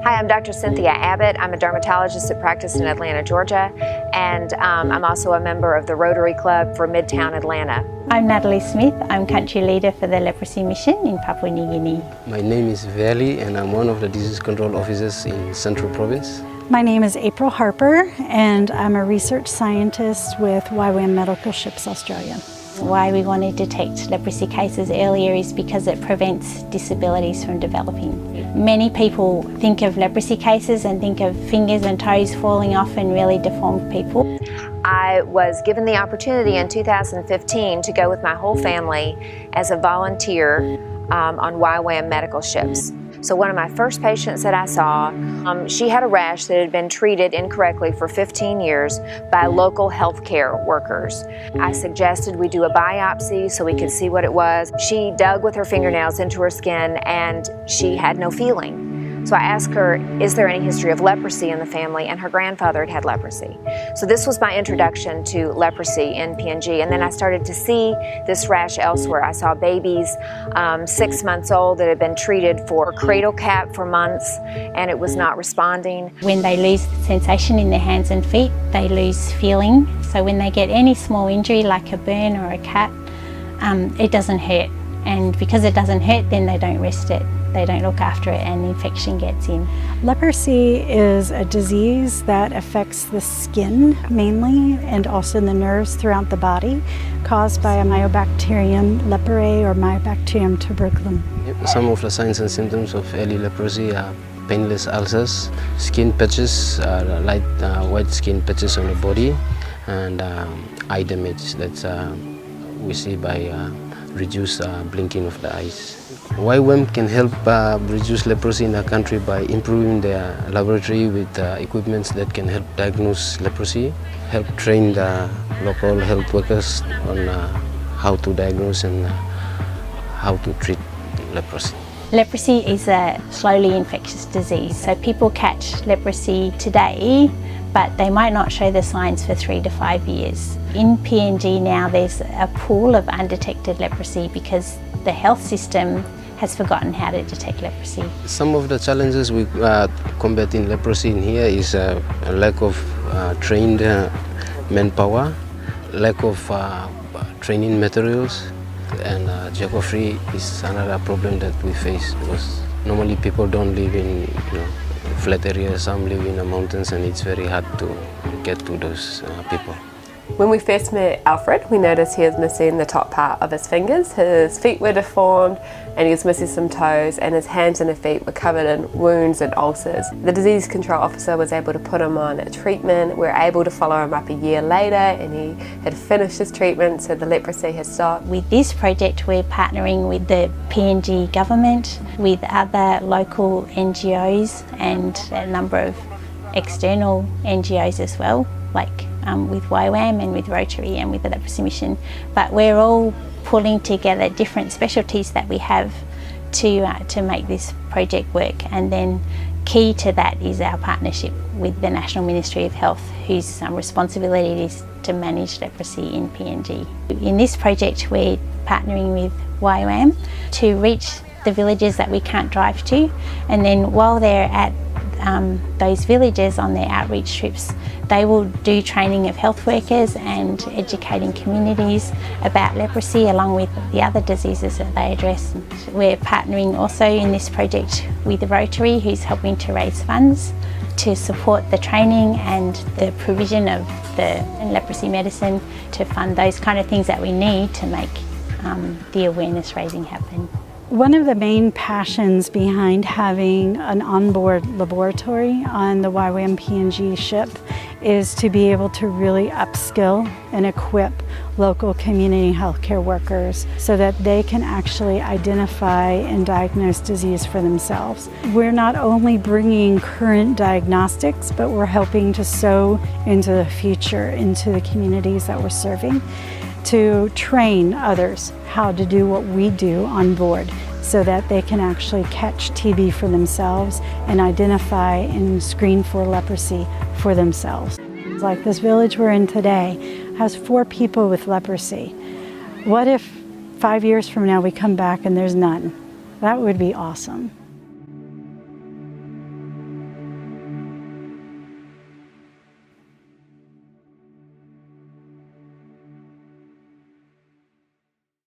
Hi, I'm Dr. Cynthia Abbott. I'm a dermatologist that practices in Atlanta, Georgia, and I'm also a member of the Rotary Club for Midtown Atlanta. I'm Natalie Smith. I'm country leader for the Leprosy Mission in Papua New Guinea. My name is Valley and I'm one of the disease control officers in Central Province. My name is April Harper and I'm a research scientist with YWAM Medical Ships Australia. Why we want to detect leprosy cases earlier is because it prevents disabilities from developing. Many people think of leprosy cases and think of fingers and toes falling off and really deformed people. I was given the opportunity in 2015 to go with my whole family as a volunteer on YWAM medical ships. So one of my first patients that I saw, she had a rash that had been treated incorrectly for 15 years by local healthcare workers. I suggested we do a biopsy so we could see what it was. She dug with her fingernails into her skin and she had no feeling. So I asked her, is there any history of leprosy in the family? And her grandfather had leprosy. So this was my introduction to leprosy in PNG. And then I started to see this rash elsewhere. I saw babies 6 months old that had been treated for cradle cap for months and it was not responding. When they lose sensation in their hands and feet, they lose feeling. So when they get any small injury like a burn or a cut, it doesn't hurt. And because it doesn't hurt, then they don't rest it. They don't look after it and infection gets in. Leprosy is a disease that affects the skin mainly and also the nerves throughout the body, caused by a Mycobacterium leprae or Mycobacterium tuberculum. Some of the signs and symptoms of early leprosy are painless ulcers, skin patches, light white skin patches on the body, and eye damage that we see by reduce blinking of the eyes. YWAM can help reduce leprosy in the country by improving the laboratory with equipments that can help diagnose leprosy, help train the local health workers on how to diagnose and how to treat leprosy. Leprosy is a slowly infectious disease, so people catch leprosy today, but they might not show the signs for 3 to 5 years. In PNG now there's a pool of undetected leprosy because the health system has forgotten how to detect leprosy. Some of the challenges we combating leprosy in here is a lack of trained manpower, lack of training materials, and geography is another problem that we face because normally people don't live in flat areas, some live in the mountains and it's very hard to get to those people. When we first met Alfred, we noticed he was missing the top part of his fingers. His feet were deformed and he was missing some toes, and his hands and his feet were covered in wounds and ulcers. The disease control officer was able to put him on a treatment. We were able to follow him up a year later and he had finished his treatment, so the leprosy had stopped. With this project we're partnering with the PNG government, with other local NGOs and a number of external NGOs as well, like with YWAM and with Rotary and with the Leprosy Mission. But we're all pulling together different specialties that we have to make this project work. And then key to that is our partnership with the National Ministry of Health, whose responsibility it is to manage leprosy in PNG. In this project we're partnering with YWAM to reach the villages that we can't drive to, and then while they're at those villages on their outreach trips, they will do training of health workers and educating communities about leprosy along with the other diseases that they address. We're partnering also in this project with the Rotary, who's helping to raise funds to support the training and the provision of the leprosy medicine, to fund those kind of things that we need to make the awareness raising happen. One of the main passions behind having an onboard laboratory on the YWAM PNG ship is to be able to really upskill and equip local community healthcare workers so that they can actually identify and diagnose disease for themselves. We're not only bringing current diagnostics, but we're helping to sow into the future, into the communities that we're serving, to train others how to do what we do on board so that they can actually catch TB for themselves and identify and screen for leprosy for themselves. Like this village we're in today has 4 people with leprosy. What if 5 years from now we come back and there's none? That would be awesome.